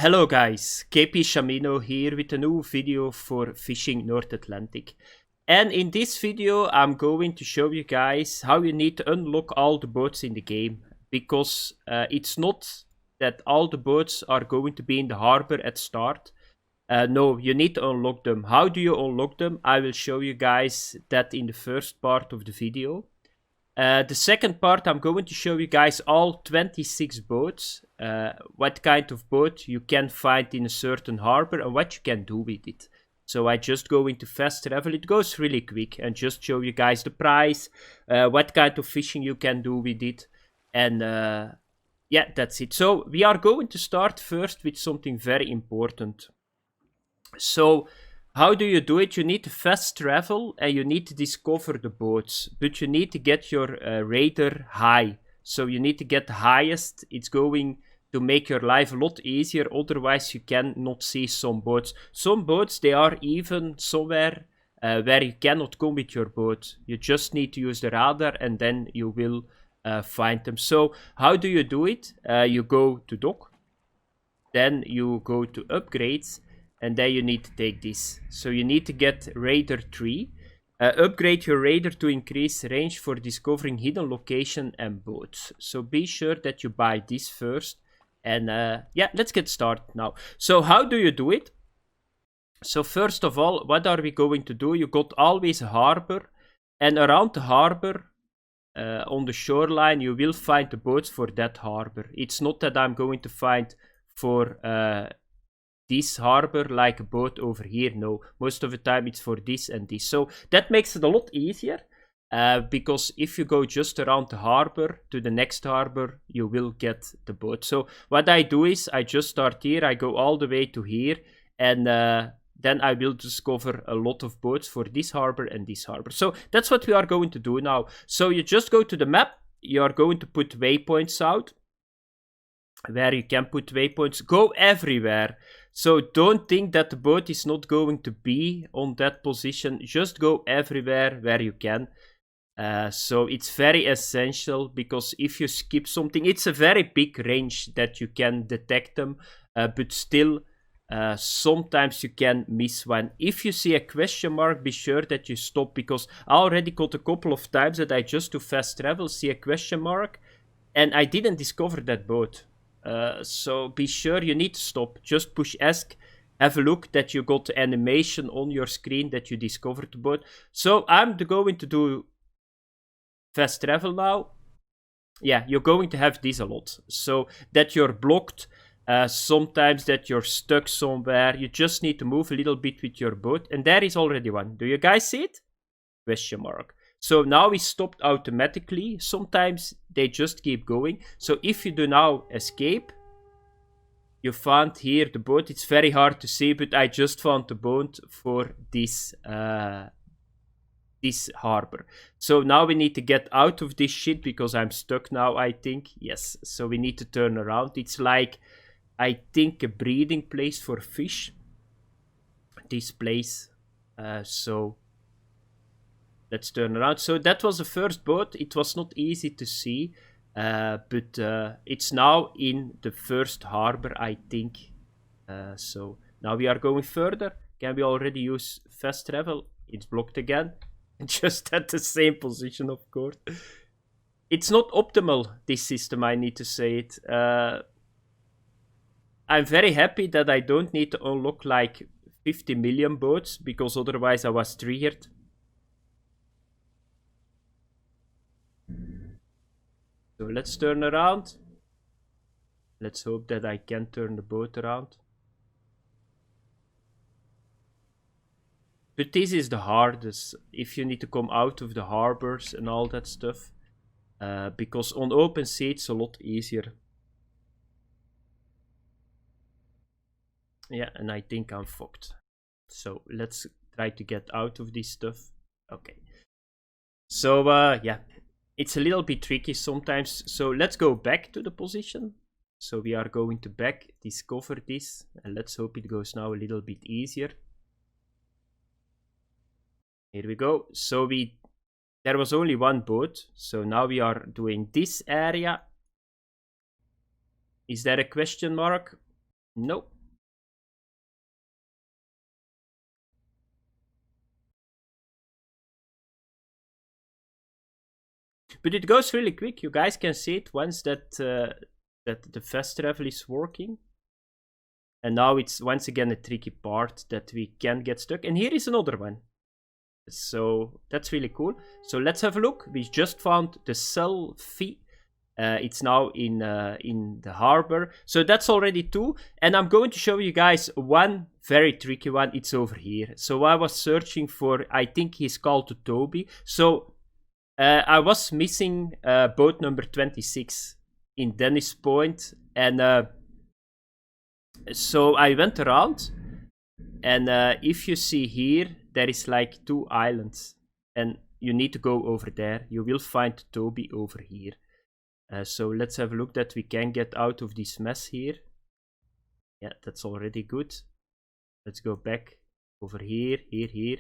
Hello guys, KP Shamino here with a new video for Fishing North Atlantic. And in this video I'm going to show you guys how you need to unlock all the boats in the game. Because it's not that all the boats are going to be in the harbor at start. No, you need to unlock them. How do you unlock them? I will show you guys that in the first part of the video. The second part, I'm going to show you guys all 26 boats, what kind of boat you can find in a certain harbor and what you can do with it. So I just go into fast travel, it goes really quick, and just show you guys the price, what kind of fishing you can do with it, and yeah, that's it. So we are going to start first with something very important. So how do you do it? You need to fast travel and you need to discover the boats, but you need to get your radar high. So you need to get the highest. It's going to make your life a lot easier. Otherwise, you cannot see some boats. Some boats, they are even somewhere where you cannot come with your boat. You just need to use the radar and then you will find them. So how do you do it? You go to dock, then you go to upgrades, and then you need to take this. So you need to get Radar 3. Upgrade your radar to increase range for discovering hidden location and boats. So be sure that you buy this first. And yeah, let's get started now. So how do you do it? So first of all, what are we going to do? You got always a harbor. And around the harbor, on the shoreline, you will find the boats for that harbor. It's not that I'm going to find for this harbor like a boat over here. No, most of the time it's for this and this. So that makes it a lot easier, because if you go just around the harbor to the next harbor, you will get the boat. So what I do is I just start here, I go all the way to here, and then I will discover a lot of boats for this harbor and this harbor. So that's what we are going to do now. So you just go to the map, you are going to put waypoints out where you can put waypoints. Go everywhere. So don't think that the boat is not going to be on that position. Just go everywhere where you can. So it's very essential, because if you skip something, it's a very big range that you can detect them, but still sometimes you can miss one. If you see a question mark, be sure that you stop, because I already got a couple of times that I just do fast travel, see a question mark, and I didn't discover that boat. So be sure you need to stop. Just push ESC, have a look that you got the animation on your screen that you discovered the boat. So I'm going to do fast travel now. Yeah, you're going to have this a lot. So that you're blocked, sometimes that you're stuck somewhere. You just need to move a little bit with your boat. And there is already one. Do you guys see it? Question mark. So now we stopped automatically. Sometimes they just keep going. So if you do now escape, you found here the boat. It's very hard to see, but I just found the boat for this this harbor. So now we need to get out of this shit, because I'm stuck now, I think. Yes, so we need to turn around. It's like, I think, a breeding place for fish. This place. So let's turn around. So that was the first boat. It was not easy to see, but it's now in the first harbor, I think. So now we are going further. Can we already use fast travel? It's blocked again. Just at the same position, of course. It's not optimal, this system, I need to say it. I'm very happy that I don't need to unlock like 50 million boats, because otherwise I was triggered. So let's turn around. Let's hope that I can turn the boat around. But this is the hardest, if you need to come out of the harbors and all that stuff. Because on open sea it's a lot easier. Yeah, and I think I'm fucked. So let's try to get out of this stuff. Okay. So yeah. It's a little bit tricky sometimes, so let's go back to the position. So we are going to back, discover this, and let's hope it goes now a little bit easier. Here we go. So there was only one boat, so now we are doing this area. Is there a question mark? Nope. But it goes really quick. You guys can see it once that that the fast travel is working. And now it's once again a tricky part that we can get stuck. And here is another one. So that's really cool. So let's have a look. We just found the Selfie. It's now in the harbor. So that's already 2. And I'm going to show you guys one very tricky one. It's over here. So I was searching for, I think he's called Toby. So I was missing boat number 26 in Dennis Point. And so I went around. And if you see here, there is like 2 islands. And you need to go over there. You will find Toby over here. So let's have a look that we can get out of this mess here. Yeah, that's already good. Let's go back over here, here.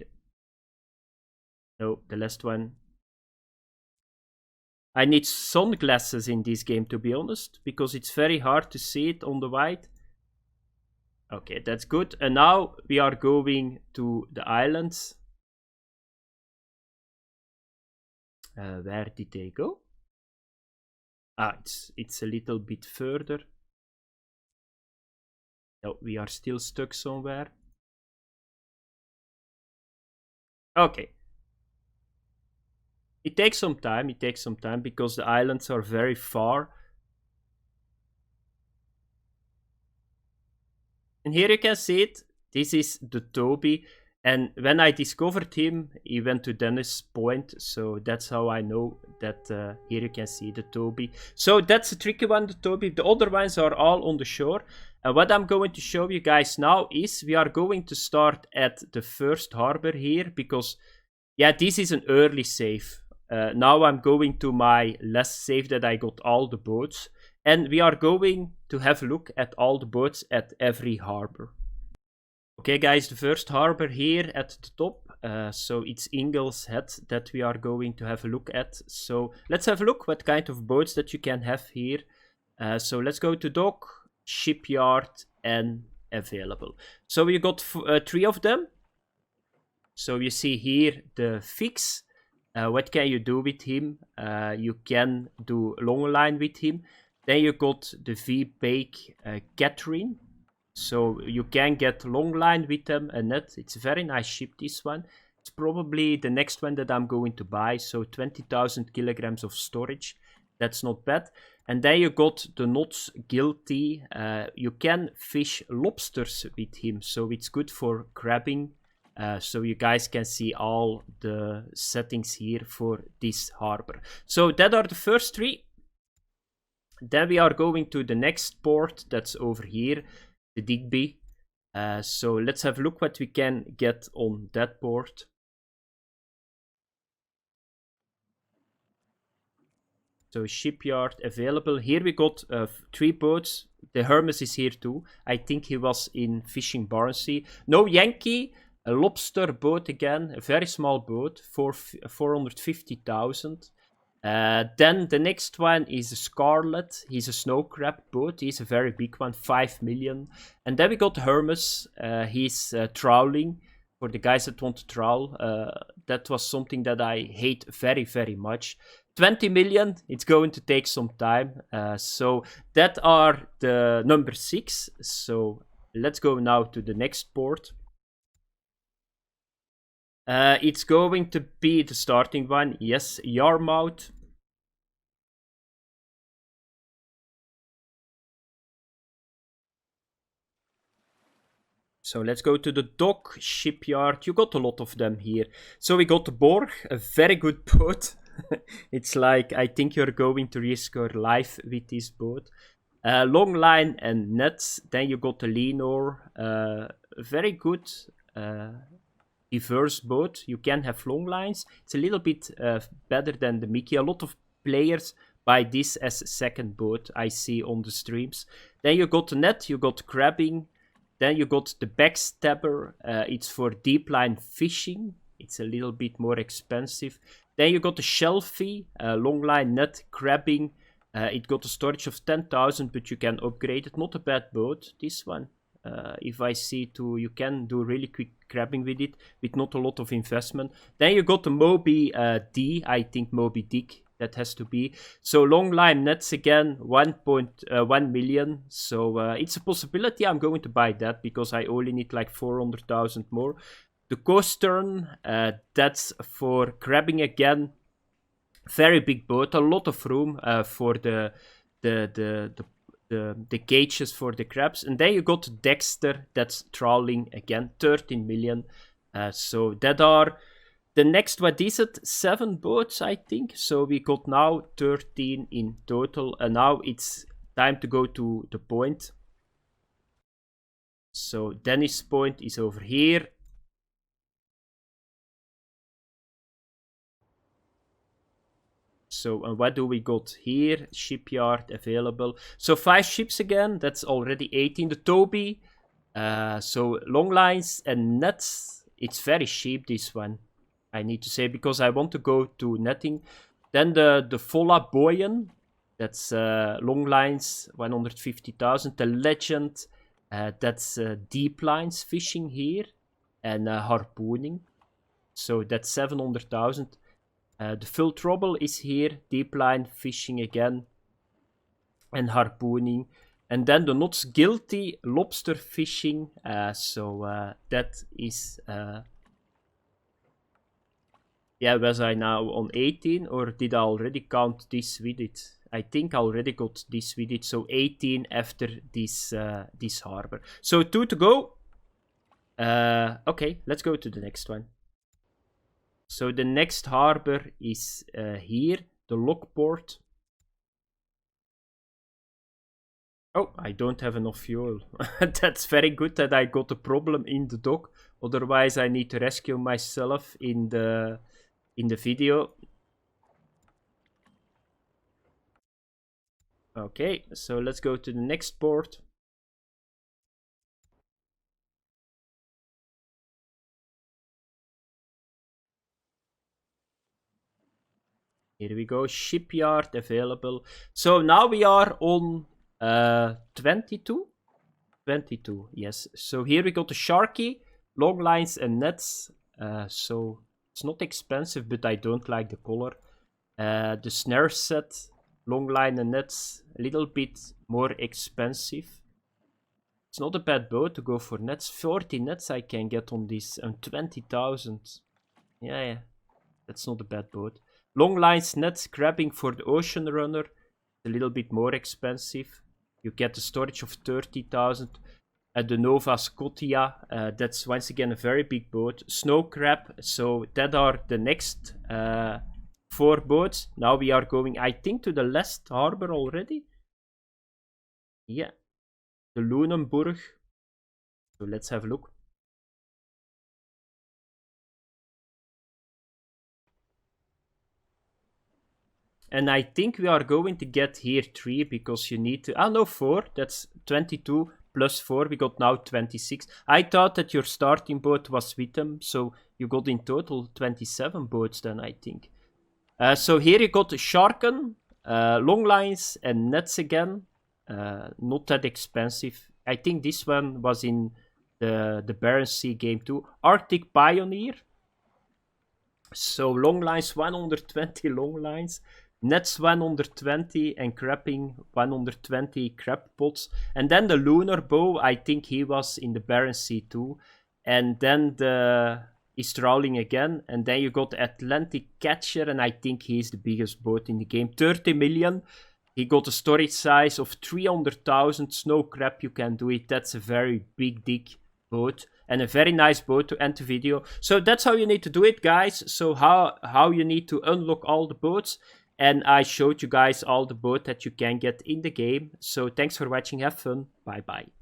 No, the last one. I need sunglasses in this game, to be honest, because it's very hard to see it on the white. Okay, that's good. And now we are going to the islands. Where did they go? Ah, it's a little bit further. No, we are still stuck somewhere. Okay. It takes some time, because the islands are very far. And here you can see it. This is the Toby. And when I discovered him, he went to Dennis Point. So that's how I know that here you can see the Toby. So that's a tricky one, the Toby. The other ones are all on the shore. And what I'm going to show you guys now is we are going to start at the first harbor here. Because, yeah, this is an early save. Now I'm going to my last save that I got all the boats. And we are going to have a look at all the boats at every harbor. Okay guys, the first harbor here at the top. So it's Ingalls Head that we are going to have a look at. So let's have a look what kind of boats that you can have here. So let's go to dock, shipyard and available. So we got 3 of them. So you see here the Fix. What can you do with him? You can do long line with him. Then you got the V-Bake Catherine. So you can get long line with them and net. It's a very nice ship, this one. It's probably the next one that I'm going to buy. So 20,000 kilograms of storage. That's not bad. And then you got the Not Guilty. You can fish lobsters with him. So it's good for crabbing. So you guys can see all the settings here for this harbor. So that are the first 3. Then we are going to the next port. That's over here. The Digby. So let's have a look what we can get on that port. So shipyard available. Here we got 3 boats. The Hermes is here too. I think he was in Fishing Barnsley. No Yankee. A lobster boat again. A very small boat for 450,000. Then the next one is a Scarlet. He's a snow crab boat. He's a very big one, 5 million. And then we got Hermes. He's trawling. For the guys that want to trawl, that was something that I hate very, very much. 20 million. It's going to take some time. So that are the number 6. So let's go now to the next port. It's going to be the starting one. Yes, Yarmouth. So let's go to the dock, shipyard. You got a lot of them here. So we got the Borg, a very good boat. It's like, I think you're going to risk your life with this boat. Long line and nets. Then you got the Lenore. Very good diverse boat. You can have long lines. It's a little bit better than the Mickey. A lot of players buy this as a second boat, I see on the streams. Then you got the net, you got crabbing. Then you got the Backstabber. It's for deep line fishing. It's a little bit more expensive. Then you got the Shelfie, long line net, crabbing. It got a storage of 10,000, but you can upgrade it. Not a bad boat, this one. If I see to, you can do really quick crabbing with it, with not a lot of investment. Then you got the Moby D, I think Moby Dick, that has to be. So long line nets again, 1.1 million. So it's a possibility I'm going to buy that, because I only need like 400,000 more. The Coastern, that's for crabbing again. Very big boat, a lot of room for the cages for the crabs. And then you got Dexter, that's trawling again, 13 million. So that are the next, what is it, 7 boats, I think. So we got now 13 in total, and now it's time to go to the point. So Dennis Point is over here. So, and what do we got here? Shipyard available. So 5 ships again, that's already 18. The Toby, so long lines and nets. It's very cheap, this one, I need to say, because I want to go to netting. Then the Folla Boyen, that's long lines, 150,000. The Legend, that's deep lines fishing here, and harpooning. So that's 700,000. The Full Trouble is here, deep line fishing again, and harpooning. And then the Not Guilty lobster fishing. So that is, yeah, was I now on 18, or did I already count this with it? I think I already got this with it. So 18 after this this harbor. So 2 to go. Okay, let's go to the next one. So the next harbor is here, the Lockport. Oh, I don't have enough fuel. That's very good that I got a problem in the dock. Otherwise, I need to rescue myself in the video. Okay, so let's go to the next port. Here we go, shipyard available. So now we are on 22? 22, yes. So here we got the Sharky, long lines and nets. So it's not expensive, but I don't like the color. The snare set, long line and nets, a little bit more expensive. It's not a bad boat to go for nets. 40 nets I can get on this, and 20,000. Yeah, that's not a bad boat. Long lines nets crabbing for the Ocean Runner, a little bit more expensive. You get a storage of 30,000. The Nova Scotia, that's once again a very big boat. Snow crab, so that are the next 4 boats. Now we are going, I think, to the last harbor already. Yeah, the Lunenburg. So let's have a look. And I think we are going to get here 3, because you need to... Ah, no, 4. That's 22 plus 4. We got now 26. I thought that your starting boat was with them. So you got in total 27 boats then, I think. So here you got Sharken, long lines and nets again. Not that expensive. I think this one was in the Barents Sea game too. Arctic Pioneer. So long lines, 120 long lines. Nets 120 and crabbing 120 crab pots. And then the Lunar Bow, I think he was in the Barents Sea too. And then the is trawling again. And then you got the Atlantic Catcher, and I think he's the biggest boat in the game. 30 million. He got a storage size of 300,000. Snow crab, you can do it. That's a very big boat. And a very nice boat to end the video. So that's how you need to do it, guys. So how you need to unlock all the boats. And I showed you guys all the boats that you can get in the game. So thanks for watching. Have fun. Bye bye.